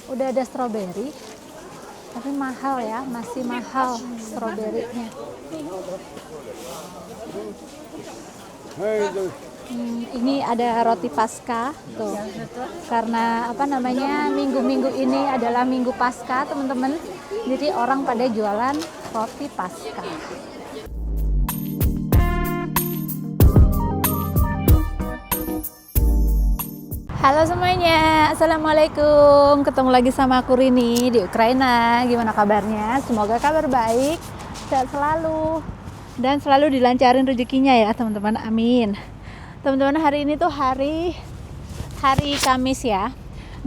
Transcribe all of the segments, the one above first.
Udah ada stroberi, tapi mahal ya, masih mahal stroberinya. Ini ada roti Pasca tuh. Karena apa namanya, minggu-minggu ini adalah minggu Pasca, teman-teman. Jadi orang pada jualan roti Pasca. Halo semuanya, Assalamualaikum. Ketemu lagi sama aku Rini di Ukraina. Gimana kabarnya? Semoga kabar baik, sehat selalu, dan selalu dilancarin rezekinya ya teman-teman, amin. Teman-teman, hari ini tuh hari Kamis ya.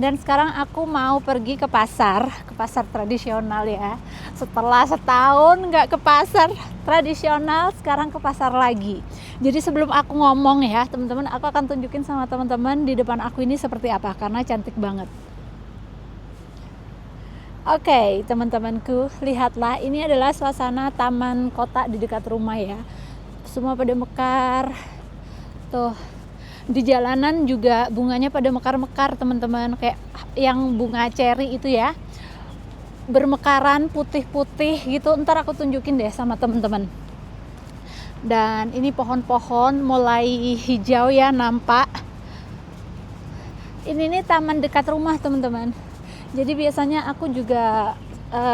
Dan sekarang aku mau pergi ke pasar tradisional ya. Setelah setahun nggak ke pasar tradisional, sekarang ke pasar lagi. Jadi sebelum aku ngomong ya teman-teman, aku akan tunjukin sama teman-teman di depan aku ini seperti apa, karena cantik banget. Oke, teman-temanku, lihatlah, ini adalah suasana taman kota di dekat rumah ya. Semua pada mekar. Tuh, di jalanan juga bunganya pada mekar-mekar teman-teman, kayak yang bunga ceri itu ya, bermekaran putih-putih gitu. Ntar aku tunjukin deh sama teman-teman. Dan ini pohon-pohon mulai hijau ya, nampak. Ini nih taman dekat rumah teman-teman. Jadi biasanya aku juga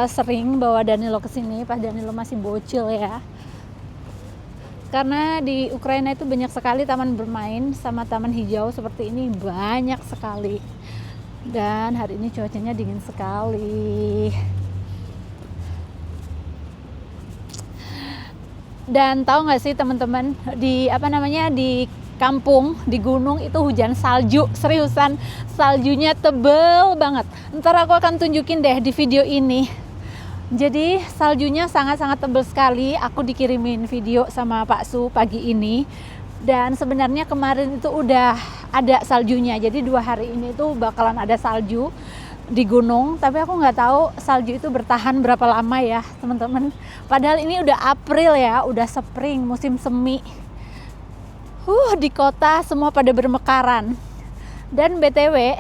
sering bawa Danilo ke sini pas Danilo masih bocil ya. Karena di Ukraina itu banyak sekali taman bermain sama taman hijau seperti ini, banyak sekali. Dan hari ini cuacanya dingin sekali. Dan tahu nggak sih teman-teman, di kampung, di gunung itu hujan salju, seriusan, saljunya tebel banget. Ntar aku akan tunjukin deh di video ini. Jadi saljunya sangat-sangat tebal sekali. Aku dikirimin video sama Pak Su pagi ini. Dan sebenarnya kemarin itu udah ada saljunya. Jadi 2 hari ini tuh bakalan ada salju di gunung. Tapi aku nggak tahu salju itu bertahan berapa lama ya teman-teman. Padahal ini udah April ya, udah spring, musim semi. Di kota semua pada bermekaran. Dan BTW,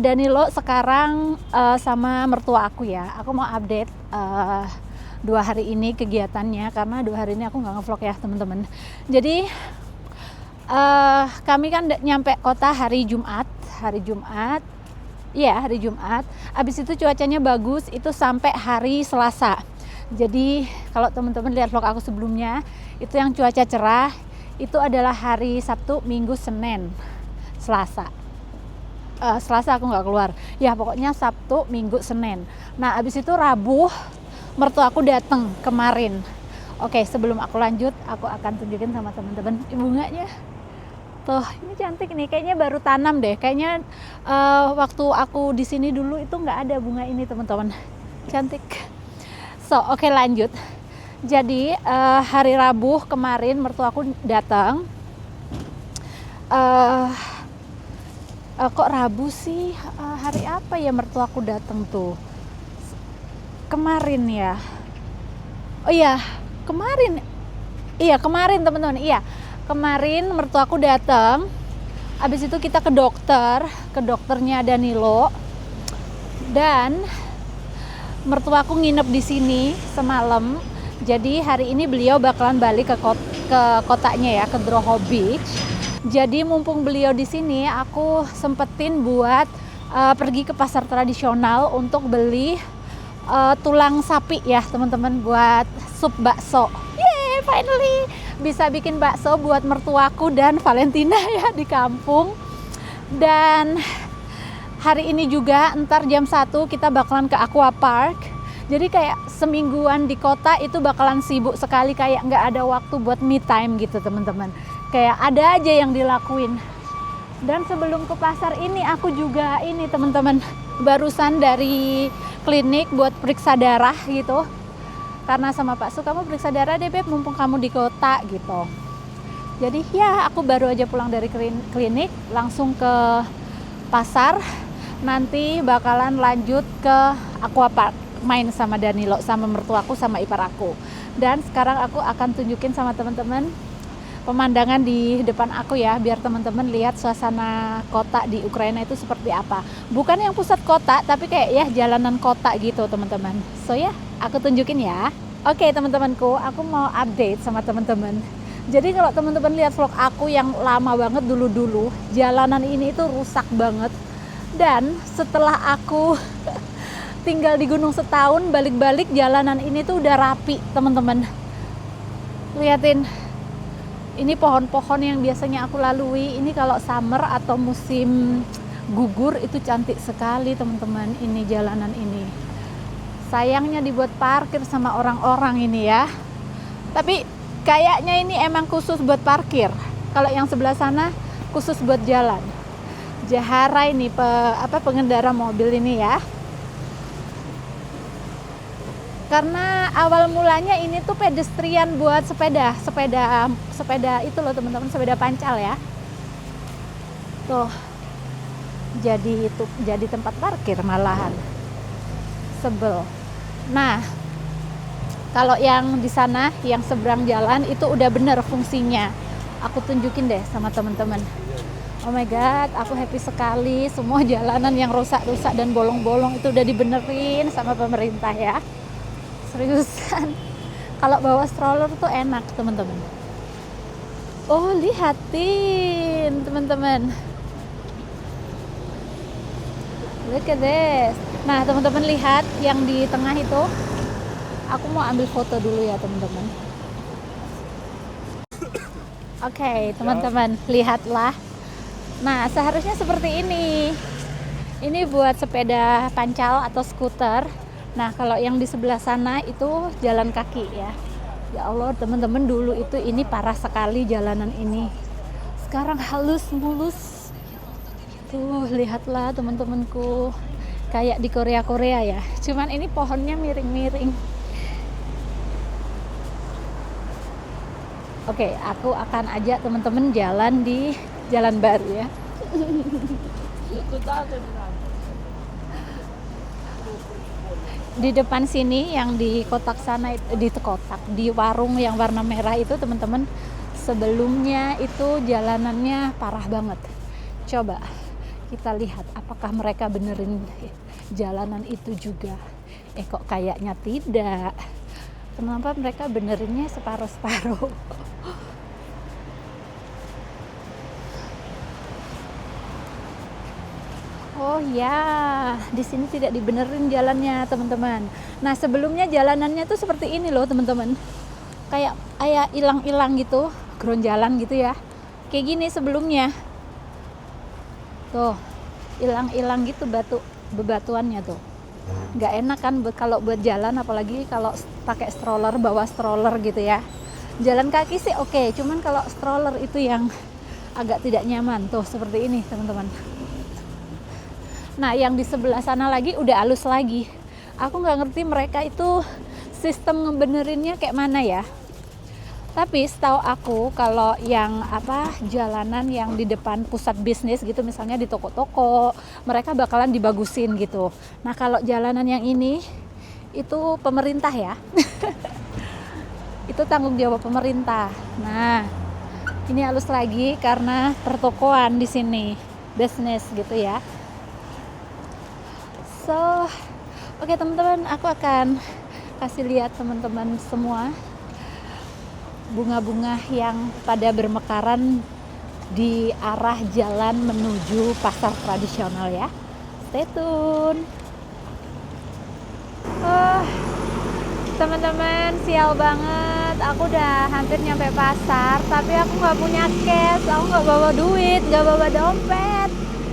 Danilo sekarang sama mertua aku ya. Aku mau update 2 hari ini kegiatannya, karena 2 hari ini aku nggak ngevlog ya teman-teman. Jadi kami kan nyampe kota hari Jumat. Abis itu cuacanya bagus, itu sampai hari Selasa. Jadi kalau teman-teman lihat vlog aku sebelumnya, itu yang cuaca cerah, itu adalah hari Sabtu, Minggu, Senin, Selasa. Selasa aku nggak keluar ya, pokoknya Sabtu, Minggu, Senin. Nah abis itu Rabu mertua aku datang kemarin. Oke, sebelum aku lanjut, aku akan tunjukin sama teman-teman bunganya. Tuh, ini cantik nih, kayaknya baru tanam deh, kayaknya waktu aku di sini dulu itu nggak ada bunga ini teman-teman. Cantik. Oke, lanjut. Jadi hari Rabu kemarin mertua aku datang. Kok Rabu sih? Hari apa ya mertuaku datang tuh? Kemarin ya. Oh iya, kemarin. Iya, kemarin teman-teman. Iya, kemarin mertuaku datang. Habis itu kita ke dokternya Danilo. Dan mertuaku nginep di sini semalam. Jadi hari ini beliau bakalan balik ke kotanya ya, ke Drohobych. Jadi mumpung beliau di sini, aku sempetin buat pergi ke pasar tradisional untuk beli tulang sapi ya teman-teman, buat sup bakso. Yeay, finally bisa bikin bakso buat mertuaku dan Valentina ya di kampung. Dan hari ini juga ntar jam 1 kita bakalan ke Aqua Park. Jadi kayak semingguan di kota itu bakalan sibuk sekali, kayak nggak ada waktu buat me time gitu teman-teman. Kayak ada aja yang dilakuin. Dan sebelum ke pasar ini aku juga ini teman-teman, barusan dari klinik buat periksa darah gitu. Karena sama Pak Su, kamu periksa darah deh Beb, mumpung kamu di kota gitu. Jadi ya aku baru aja pulang dari klinik, langsung ke pasar. Nanti bakalan lanjut ke Aquapark, main sama Danilo, sama mertuaku, sama ipar aku. Dan sekarang aku akan tunjukin sama teman-teman pemandangan di depan aku ya, biar teman-teman lihat suasana kota di Ukraina itu seperti apa. Bukan yang pusat kota, tapi kayak ya jalanan kota gitu teman-teman. So ya, aku tunjukin ya. Oke teman-temanku, aku mau update sama teman-teman. Jadi kalau teman-teman lihat vlog aku yang lama banget dulu-dulu, jalanan ini itu rusak banget. Dan setelah aku tinggal di gunung setahun, balik-balik jalanan ini tuh udah rapi teman-teman. Liatin, ini pohon-pohon yang biasanya aku lalui, ini kalau summer atau musim gugur itu cantik sekali teman-teman. Ini jalanan ini, sayangnya dibuat parkir sama orang-orang ini ya, tapi kayaknya ini emang khusus buat parkir. Kalau yang sebelah sana khusus buat jalan. Jahara ini pengendara mobil ini ya. Karena awal mulanya ini tuh pedestrian buat sepeda itu loh teman-teman, sepeda pancal ya. Tuh. Jadi tempat parkir malahan. Sebel. Nah, kalau yang di sana, yang seberang jalan itu udah bener fungsinya. Aku tunjukin deh sama teman-teman. Oh my god, aku happy sekali. Semua jalanan yang rusak-rusak dan bolong-bolong itu udah dibenerin sama pemerintah ya. Seriusan. Kalau bawa stroller tuh enak teman-teman. Oh, lihatin teman-teman. Look at this. Nah, teman-teman lihat yang di tengah itu. Aku mau ambil foto dulu ya teman-teman. Oke, teman-teman, lihatlah. Nah, seharusnya seperti ini. Ini buat sepeda pancal atau skuter. Nah, kalau yang di sebelah sana itu jalan kaki ya. Ya Allah, teman-teman, dulu itu ini parah sekali jalanan ini. Sekarang halus mulus. Tuh, lihatlah teman-temanku. Kayak di Korea-Korea ya. Cuman ini pohonnya miring-miring. Oke, aku akan ajak teman-teman jalan di jalan baru ya. Di depan sini yang di kotak sana, di warung yang warna merah itu teman-teman, sebelumnya itu jalanannya parah banget. Coba kita lihat apakah mereka benerin jalanan itu juga. Kok kayaknya tidak. Kenapa mereka benerinnya separuh-separuh? Oh ya, di sini tidak dibenerin jalannya teman-teman. Nah, sebelumnya jalanannya tuh seperti ini loh teman-teman. Kayak hilang-hilang gitu, ground jalan gitu ya. Kayak gini sebelumnya. Tuh, hilang-hilang gitu bebatuannya tuh. Nggak enak kan kalau buat jalan, apalagi kalau pakai stroller, bawa stroller gitu ya. Jalan kaki sih oke, cuman kalau stroller itu yang agak tidak nyaman. Tuh, seperti ini teman-teman. Nah, yang di sebelah sana lagi udah halus lagi. Aku nggak ngerti mereka itu sistem ngebenerinnya kayak mana ya. Tapi setahu aku kalau yang jalanan yang di depan pusat bisnis gitu, misalnya di toko-toko, mereka bakalan dibagusin gitu. Nah, kalau jalanan yang ini itu pemerintah ya. Itu tanggung jawab pemerintah. Nah, ini halus lagi karena pertokoan di sini, bisnis gitu ya. So, oke teman-teman, aku akan kasih lihat teman-teman semua bunga-bunga yang pada bermekaran di arah jalan menuju pasar tradisional ya. Stay tune. Teman-teman, sial banget. Aku udah hampir nyampe pasar, tapi aku nggak punya cash. Aku nggak bawa duit, nggak bawa dompet,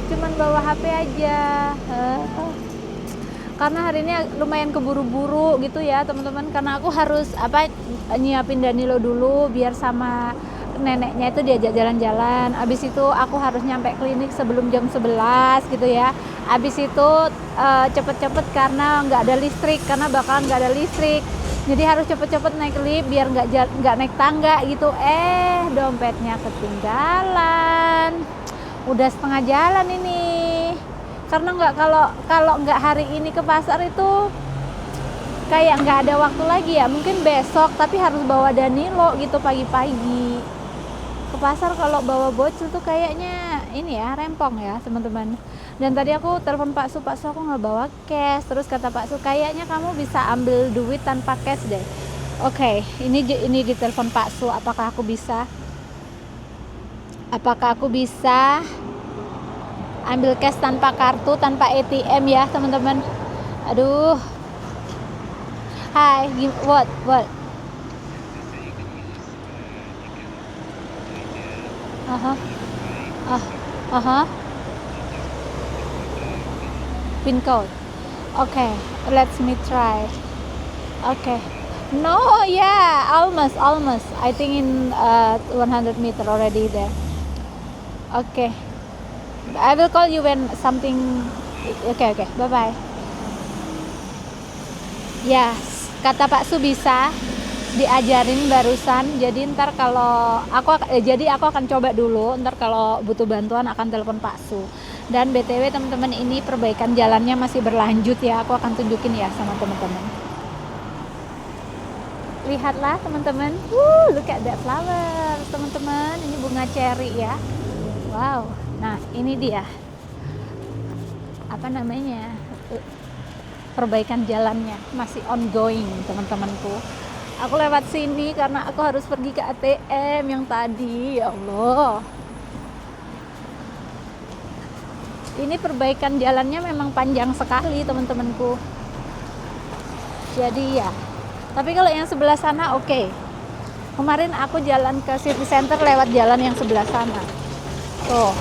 cuman bawa HP aja. Karena hari ini lumayan keburu-buru gitu ya teman-teman, karena aku harus nyiapin Danilo dulu biar sama neneknya itu diajak jalan-jalan. Abis itu aku harus nyampe klinik sebelum jam 11 gitu ya. Abis itu cepet-cepet karena nggak ada listrik, karena bakalan nggak ada listrik, jadi harus cepet-cepet naik lift biar nggak naik tangga gitu. Dompetnya ketinggalan, udah setengah jalan ini. Karena kalau nggak hari ini ke pasar itu kayak nggak ada waktu lagi ya. Mungkin besok, tapi harus bawa Danilo gitu pagi-pagi. ke pasar kalau bawa bocil tuh kayaknya ini ya, rempong ya teman-teman. Dan tadi aku telepon Pak Su aku nggak bawa cash. Terus kata Pak Su, kayaknya kamu bisa ambil duit tanpa cash deh. Oke, ini ditelepon Pak Su, apakah aku bisa ambil cash tanpa kartu, tanpa ATM ya teman-teman. Aduh. Hai, what? Aha. Aha. Pin code. Okay, let me try. Okay. No, yeah, almost. I think in 100 meter already there. Okay. I will call you when something. Okay. Bye bye. Yes, kata Pak Su bisa diajarin barusan. Jadi ntar kalau aku akan coba dulu. Ntar kalau butuh bantuan akan telepon Pak Su. Dan BTW teman-teman, ini perbaikan jalannya masih berlanjut ya. Aku akan tunjukin ya sama teman-teman. Lihatlah teman-teman. Look at that flower, teman-teman. Ini bunga cherry ya. Wow. Nah, ini dia. Apa namanya? Perbaikan jalannya masih ongoing, teman-temanku. Aku lewat sini karena aku harus pergi ke ATM yang tadi. Ya Allah. Ini perbaikan jalannya memang panjang sekali, teman-temanku. Jadi ya. Tapi kalau yang sebelah sana oke. Kemarin aku jalan ke City Center lewat jalan yang sebelah sana. Tuh.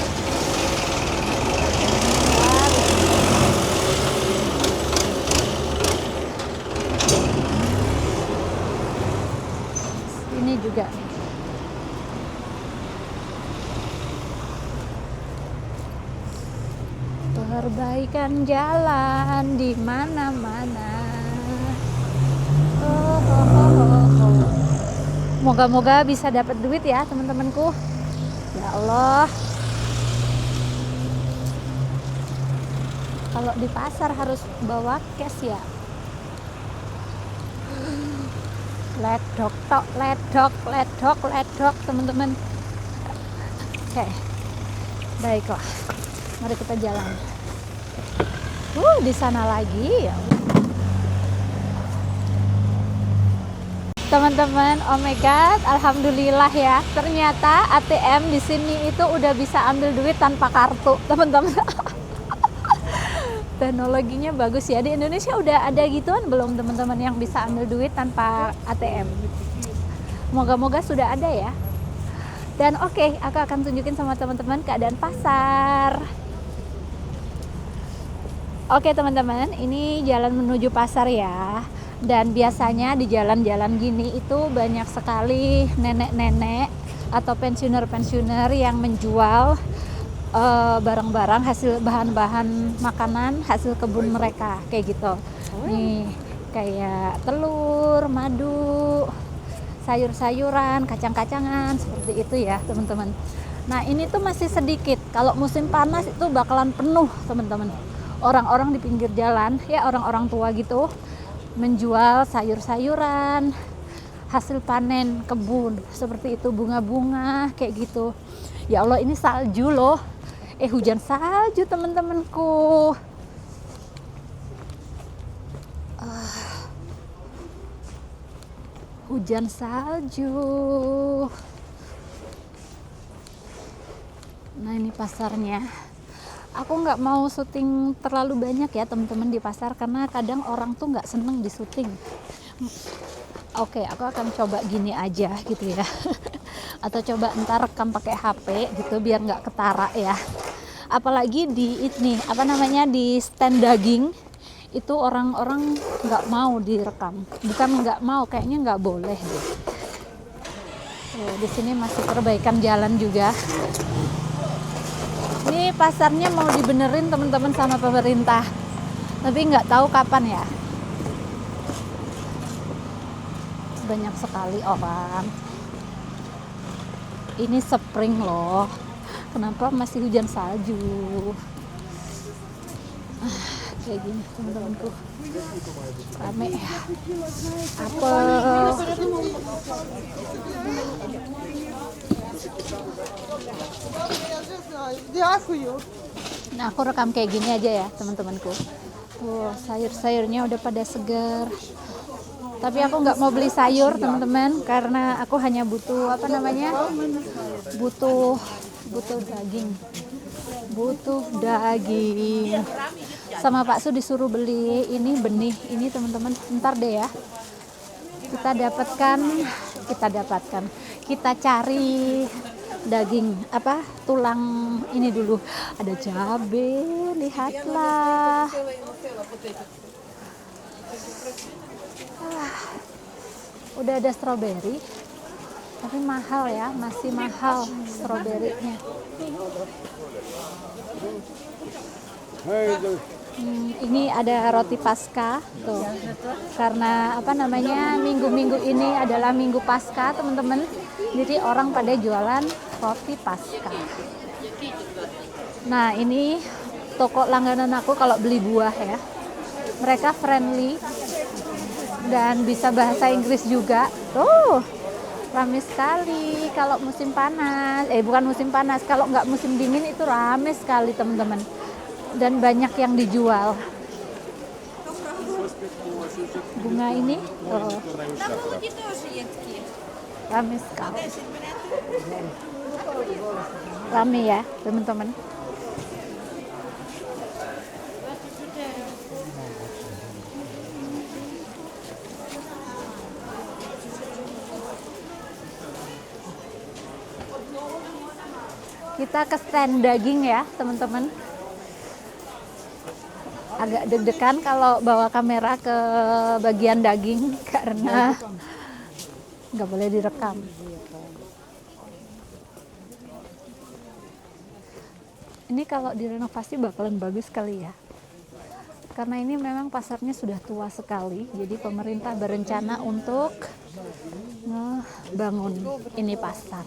Ini juga. Perbaikan jalan di mana-mana. Moga-moga bisa dapat duit ya teman-temanku. Ya Allah. Kalau di pasar harus bawa cash ya. Ledok teman-teman. Oke. Baiklah. Mari kita jalan. Di sana lagi ya. Teman-teman, oh my god, alhamdulillah ya. Ternyata ATM di sini itu udah bisa ambil duit tanpa kartu, teman-teman. Teknologinya bagus ya. Di Indonesia udah ada gituan belum teman-teman yang bisa ambil duit tanpa ATM? Moga-moga sudah ada ya. Dan oke, aku akan tunjukin sama teman-teman keadaan pasar. Oke teman-teman, ini jalan menuju pasar ya. Dan biasanya di jalan-jalan gini itu banyak sekali nenek-nenek atau pensiuner-pensiuner yang menjual barang-barang hasil bahan-bahan makanan hasil kebun mereka kayak gitu. Nih kayak telur, madu, sayur-sayuran, kacang-kacangan seperti itu ya teman-teman. Nah ini tuh masih sedikit. Kalau musim panas itu bakalan penuh teman-teman. Orang-orang di pinggir jalan ya, orang-orang tua gitu menjual sayur-sayuran hasil panen kebun seperti itu, bunga-bunga kayak gitu. Ya Allah, ini salju loh. Hujan salju teman-temanku. Hujan salju. Nah ini pasarnya. Aku nggak mau syuting terlalu banyak ya teman-teman di pasar karena kadang orang tuh nggak seneng di syuting. Oke, aku akan coba gini aja gitu ya. Atau coba ntar rekam pakai HP gitu biar nggak ketara ya. Apalagi di ini apa namanya, di stand daging itu orang-orang nggak mau direkam. Bukan nggak mau, kayaknya nggak boleh deh. Di sini masih perbaikan jalan juga. Ini pasarnya mau dibenerin teman-teman sama pemerintah, tapi nggak tahu kapan ya. Banyak sekali orang. Ini spring loh. Kenapa masih hujan salju? Kayak gini teman-temanku. Rame ya. Apel. Nah, aku rekam kayak gini aja ya, teman-temanku. Tuh, sayur-sayurnya udah pada segar. Tapi aku nggak mau beli sayur, teman-teman, karena aku hanya butuh apa namanya? Butuh daging. Butuh daging. Sama Pak Su disuruh beli ini benih ini, teman-teman. Ntar deh ya. Kita cari daging apa tulang ini dulu. Ada cabe, lihatlah. Udah ada stroberi, tapi mahal ya, masih mahal stroberinya. Ini ada roti Paskah tuh, karena apa namanya minggu-minggu ini adalah minggu Paskah, teman-teman. Jadi orang pada jualan roti Paskah. Nah, ini toko langganan aku kalau beli buah ya. Mereka friendly dan bisa bahasa Inggris juga. Tuh, rame sekali kalau musim panas. Bukan musim panas, kalau nggak musim dingin itu rame sekali, teman-teman. Dan banyak yang dijual. Bunga ini rame sekali. Rame ya, teman-teman. Kita ke stand daging ya, teman-teman. Agak deg-degan kalau bawa kamera ke bagian daging karena nggak boleh direkam. Ini kalau direnovasi bakalan bagus sekali ya. Karena ini memang pasarnya sudah tua sekali, jadi pemerintah berencana untuk ngebangun ini pasar.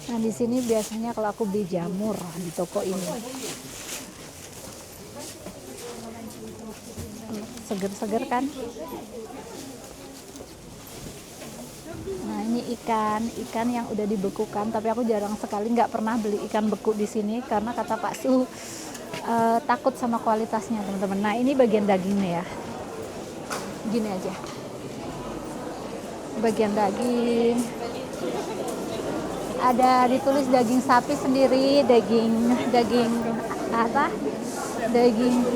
Nah, di sini biasanya kalau aku beli jamur di toko ini. Seger-seger kan? Nah, ini ikan yang udah dibekukan, tapi aku jarang sekali, nggak pernah beli ikan beku di sini karena kata Pak Su takut sama kualitasnya, teman-teman. Nah, ini bagian dagingnya ya. Gini aja. Bagian daging. Ada ditulis daging sapi sendiri, daging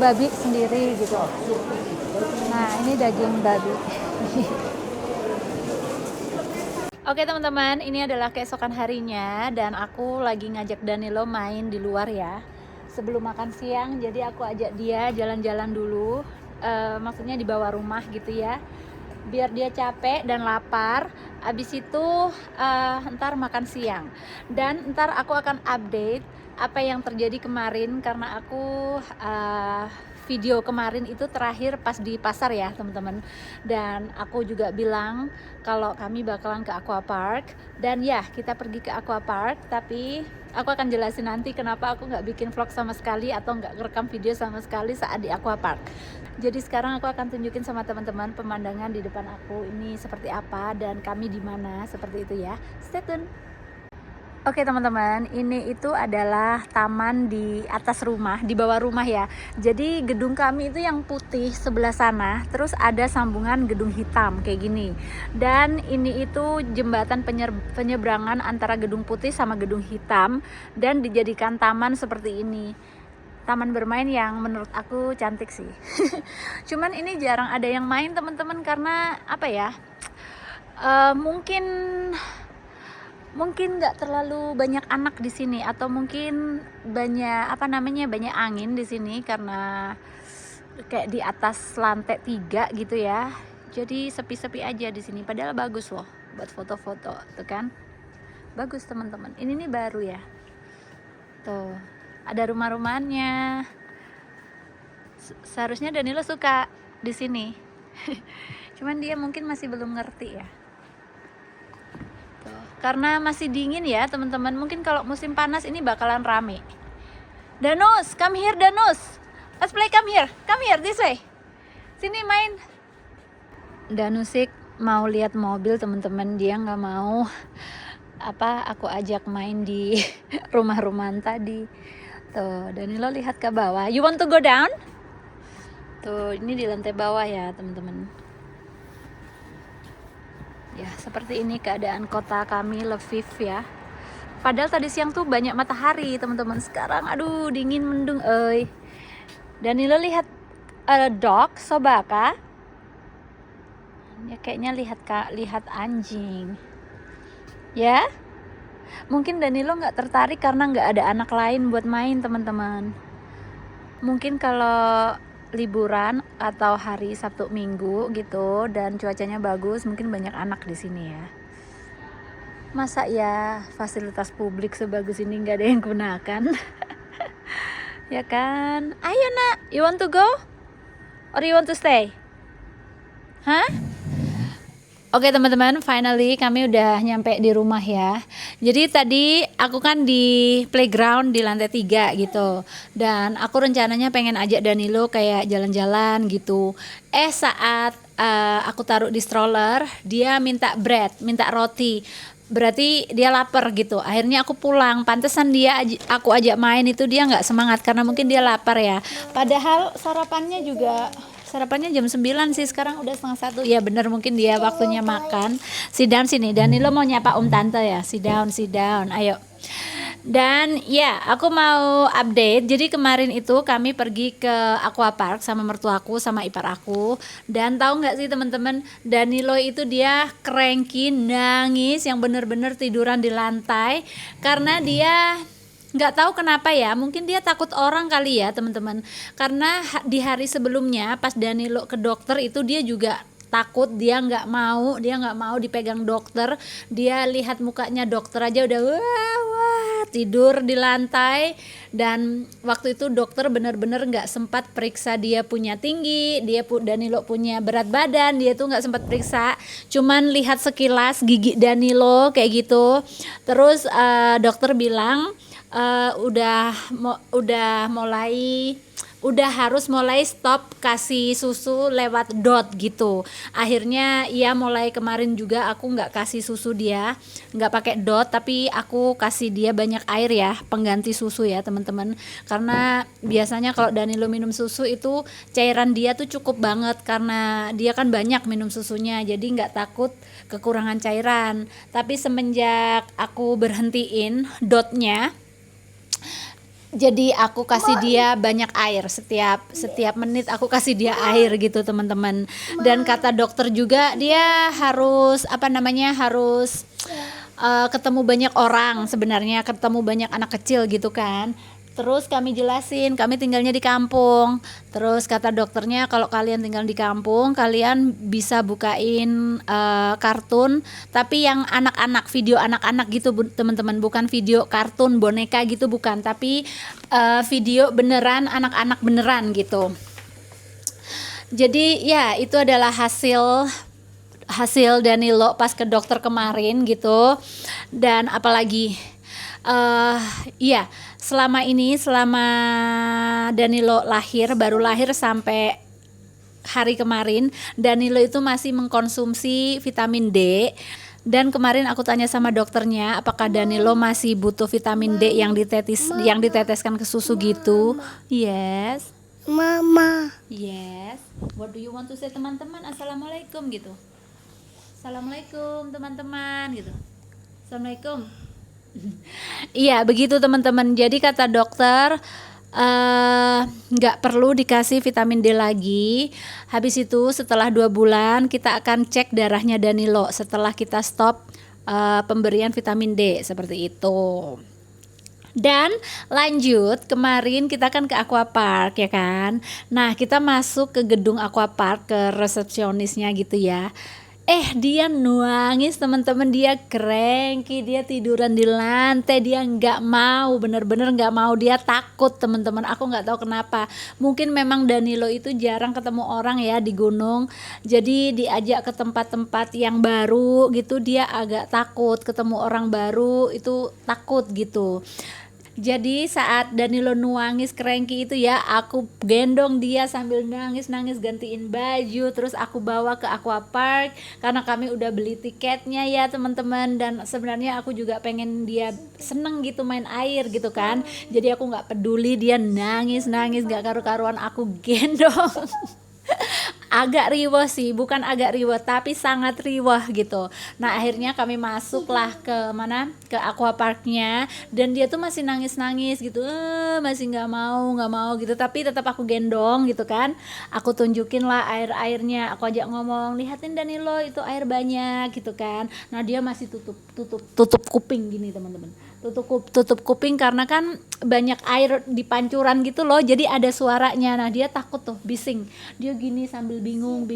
babi sendiri gitu. Nah, ini daging babi. Oke, teman-teman, ini adalah keesokan harinya dan aku lagi ngajak Danilo main di luar ya. Sebelum makan siang, jadi aku ajak dia jalan-jalan dulu. Maksudnya di bawah rumah gitu ya. Biar dia capek dan lapar. Abis itu ntar makan siang. Dan ntar aku akan update apa yang terjadi kemarin, karena aku video kemarin itu terakhir pas di pasar ya, teman-teman. Dan aku juga bilang kalau kami bakalan ke Aqua Park. Dan ya, kita pergi ke Aqua Park, tapi aku akan jelasin nanti kenapa aku nggak bikin vlog sama sekali atau nggak rekam video sama sekali saat di Aqua Park. Jadi sekarang aku akan tunjukin sama teman-teman pemandangan di depan aku ini seperti apa dan kami di mana, seperti itu ya. Stay tune. Oke, teman-teman, ini itu adalah taman di atas rumah, di bawah rumah ya. Jadi gedung kami itu yang putih sebelah sana, terus ada sambungan gedung hitam kayak gini. Dan ini itu jembatan penyeberangan antara gedung putih sama gedung hitam dan dijadikan taman seperti ini. Taman bermain yang menurut aku cantik sih. Cuman ini jarang ada yang main, teman-teman, karena apa ya? Mungkin nggak terlalu banyak anak di sini, atau mungkin banyak banyak angin di sini karena kayak di atas lantai 3 gitu ya. Jadi sepi-sepi aja di sini. Padahal bagus loh buat foto-foto, tuh kan? Bagus, teman-teman. Ini nih baru ya. Tuh, ada rumah-rumahnya. Seharusnya Danilo suka di sini. Cuman dia mungkin masih belum ngerti ya. Karena masih dingin ya, teman-teman. Mungkin kalau musim panas ini bakalan rame. Danus, come here, Danus. Let's play, come here, this way. Sini main. Danusik mau lihat mobil teman-teman, dia nggak mau aku ajak main di rumah-rumahan tadi. Tuh, Danilo lihat ke bawah. You want to go down? Tuh, ini di lantai bawah ya teman-teman. Ya, seperti ini keadaan kota kami, Lviv ya. Padahal tadi siang tuh banyak matahari teman-teman. Sekarang aduh dingin mendung. Danilo lihat dog, sobaka. Ya kayaknya lihat anjing. Ya, mungkin Danilo nggak tertarik karena nggak ada anak lain buat main teman-teman. Mungkin kalau liburan atau hari Sabtu Minggu gitu dan cuacanya bagus, mungkin banyak anak di sini ya. Masa ya fasilitas publik sebagus ini nggak ada yang gunakan? Ya kan? Ayo nak, you want to go? Or you want to stay? Hah? Oke teman-teman, finally kami udah nyampe di rumah ya. Jadi tadi aku kan di playground di lantai 3 gitu. Dan aku rencananya pengen ajak Danilo kayak jalan-jalan gitu. Saat aku taruh di stroller, dia minta bread, minta roti. Berarti dia lapar gitu. Akhirnya aku pulang. Pantesan aku ajak main itu dia nggak semangat karena mungkin dia lapar ya. Padahal sarapannya jam 9 sih, sekarang udah 12:30. Ya bener, mungkin dia waktunya makan. Sit down sini. Danilo mau nyapa tante ya. Sit down. Ayo. Dan ya, aku mau update. Jadi kemarin itu kami pergi ke aquapark sama mertuaku sama ipar aku. Dan tahu nggak sih teman-teman, Danilo itu dia cranky, nangis yang bener-bener tiduran di lantai karena dia nggak tahu kenapa ya, mungkin dia takut orang kali ya teman-teman, karena di hari sebelumnya pas Danilo ke dokter itu dia juga takut, dia nggak mau dipegang dokter. Dia lihat mukanya dokter aja udah wah tidur di lantai. Dan waktu itu dokter bener-bener nggak sempat periksa dia punya tinggi, Danilo punya berat badan, dia tuh nggak sempat periksa, cuman lihat sekilas gigi Danilo kayak gitu. Terus dokter bilang udah harus mulai stop kasih susu lewat dot gitu. Akhirnya ya mulai kemarin juga aku nggak kasih susu dia, nggak pakai dot, tapi aku kasih dia banyak air ya, pengganti susu ya teman-teman. Karena biasanya kalau Danilo minum susu itu cairan dia tuh cukup banget karena dia kan banyak minum susunya, jadi nggak takut kekurangan cairan. Tapi semenjak aku berhentiin dotnya, jadi aku kasih dia banyak air, setiap menit aku kasih dia air gitu teman-teman. Dan kata dokter juga dia harus harus ketemu banyak orang, sebenarnya ketemu banyak anak kecil gitu kan. Terus kami jelasin kami tinggalnya di kampung. Terus kata dokternya kalau kalian tinggal di kampung, kalian bisa bukain kartun, tapi yang anak-anak, video anak-anak gitu teman-teman, bukan video kartun boneka gitu, bukan, tapi video beneran anak-anak beneran gitu. Jadi ya itu adalah hasil Danilo pas ke dokter kemarin gitu. Dan apalagi selama Danilo baru lahir sampai hari kemarin, Danilo itu masih mengkonsumsi vitamin D. Dan kemarin aku tanya sama dokternya apakah Danilo masih butuh vitamin D yang diteteskan ke susu gitu. Yes. Mama. Yes. What do you want to say teman-teman? Assalamualaikum gitu. Assalamualaikum teman-teman gitu. Assalamualaikum. Iya begitu teman-teman. Jadi kata dokter nggak perlu dikasih vitamin D lagi. Habis itu setelah 2 bulan kita akan cek darahnya Danilo setelah kita stop pemberian vitamin D, seperti itu. Dan lanjut, kemarin kita kan ke aquapark ya kan. Nah kita masuk ke gedung aquapark, ke resepsionisnya gitu ya. Dia nangis teman-teman, dia cranky, dia tiduran di lantai, dia bener-bener nggak mau, dia takut teman-teman. Aku nggak tahu kenapa, mungkin memang Danilo itu jarang ketemu orang ya di gunung, jadi diajak ke tempat-tempat yang baru gitu dia agak takut, ketemu orang baru itu takut gitu. Jadi saat Danilo nuangis cranky itu ya, aku gendong dia sambil nangis-nangis, gantiin baju, terus aku bawa ke aquapark karena kami udah beli tiketnya ya teman-teman. Dan sebenarnya aku juga pengen dia seneng gitu main air gitu kan. Jadi aku nggak peduli dia nangis-nangis gak karu-karuan, aku gendong. Agak riweh sih, bukan agak riweh tapi sangat riweh gitu. Nah akhirnya kami masuklah ke mana, ke aquaparknya, dan dia tuh masih nangis-nangis gitu, masih nggak mau gitu, tapi tetap aku gendong gitu kan. Aku tunjukin lah airnya, aku ajak ngomong, lihatin Danilo itu air banyak gitu kan. Nah dia masih tutup kuping gini teman-teman, tutup kuping karena kan banyak air di pancuran gitu loh, jadi ada suaranya. Nah dia takut tuh, bising, dia gini sambil bingung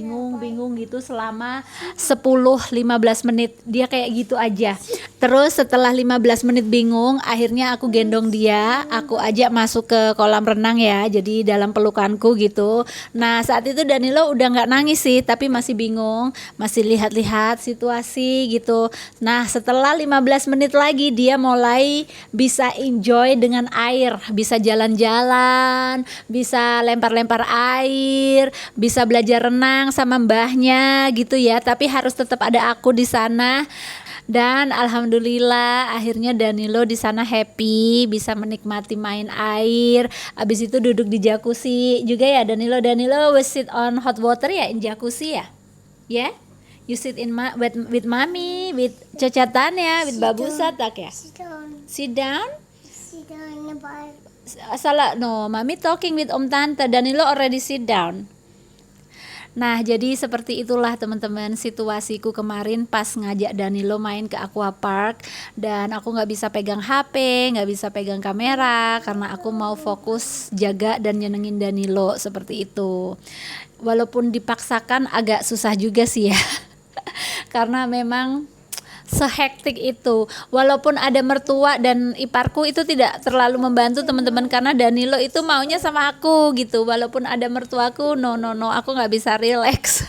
gitu selama 10-15 menit dia kayak gitu aja. Terus setelah 15 menit bingung, akhirnya aku gendong dia, aku ajak masuk ke kolam renang ya, jadi dalam pelukanku gitu. Nah saat itu Danilo udah nggak nangis sih, tapi masih bingung, masih lihat-lihat situasi gitu. Nah setelah 15 menit lagi dia mulai bisa enjoy dengan air, bisa jalan-jalan, bisa lempar-lempar air, bisa belajar renang sama mbahnya gitu ya, tapi harus tetap ada aku di sana. Dan alhamdulillah akhirnya Danilo di sana happy, bisa menikmati main air. Abis itu duduk di jacuzzi juga ya Danilo will sit on hot water ya, in jacuzzi ya. Yeah? You sit in with mommy, with cocatan ya, with babusa tak ya. Sit down. Sit down. Salah, no, mami talking with Om Tante. Danilo already sit down. Nah jadi seperti itulah teman-teman situasiku kemarin pas ngajak Danilo main ke aquapark. Dan aku gak bisa pegang HP, gak bisa pegang kamera, karena aku mau fokus jaga dan nyenengin Danilo seperti itu. Walaupun dipaksakan agak susah juga sih ya. Karena memang sehektik itu. Walaupun ada mertua dan iparku itu tidak terlalu membantu teman-teman, karena Danilo itu maunya sama aku gitu. Walaupun ada mertuaku, no, aku nggak bisa relax.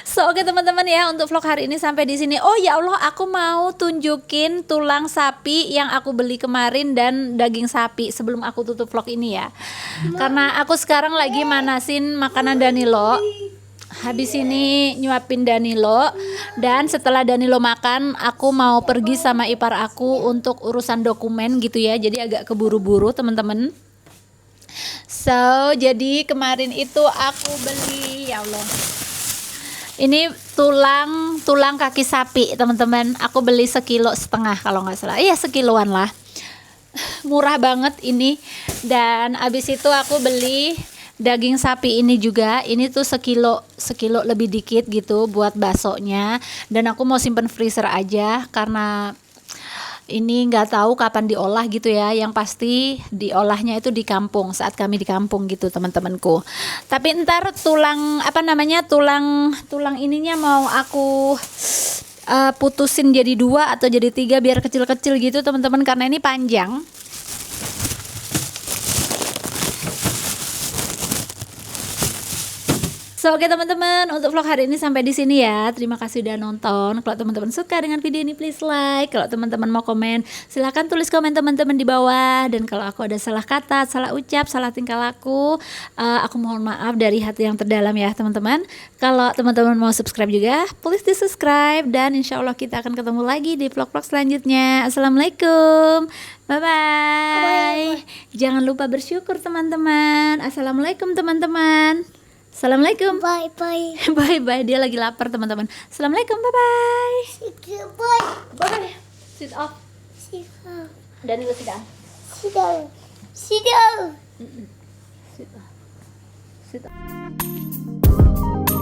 So oke teman-teman ya, untuk vlog hari ini sampai di sini. Oh ya Allah, aku mau tunjukin tulang sapi yang aku beli kemarin dan daging sapi sebelum aku tutup vlog ini ya. Karena aku sekarang lagi manasin makanan Danilo. Habis ini nyuapin Danilo, dan setelah Danilo makan aku mau pergi sama ipar aku untuk urusan dokumen gitu ya, jadi agak keburu-buru teman-teman. So jadi kemarin itu aku beli, ya Allah, ini tulang kaki sapi teman-teman, aku beli 1,5 kilo kalau nggak salah, iya 1 kiloan lah, murah banget ini. Dan abis itu aku beli daging sapi ini juga, ini tuh 1 kilo lebih dikit gitu buat baksonya. Dan aku mau simpen freezer aja karena ini nggak tahu kapan diolah gitu ya. Yang pasti diolahnya itu di kampung, saat kami di kampung gitu teman-temanku. Tapi ntar tulang ininya mau aku putusin jadi 2 atau jadi 3 biar kecil-kecil gitu teman-teman, karena ini panjang. So oke teman-teman, untuk vlog hari ini sampai di sini ya. Terima kasih udah nonton. Kalau teman-teman suka dengan video ini please like. Kalau teman-teman mau komen, silahkan tulis komen teman-teman di bawah. Dan kalau aku ada salah kata, salah ucap, salah tingkah laku, aku mohon maaf dari hati yang terdalam ya teman-teman. Kalau teman-teman mau subscribe juga, please di subscribe. Dan insya Allah kita akan ketemu lagi di vlog-vlog selanjutnya. Assalamualaikum, bye-bye. Jangan lupa bersyukur teman-teman. Assalamualaikum teman-teman. Assalamualaikum. Bye. Dia lagi lapar teman-teman. Assalamualaikum. Bye. Bye. Sit up. Danilo sit down. Sit up. Sit up.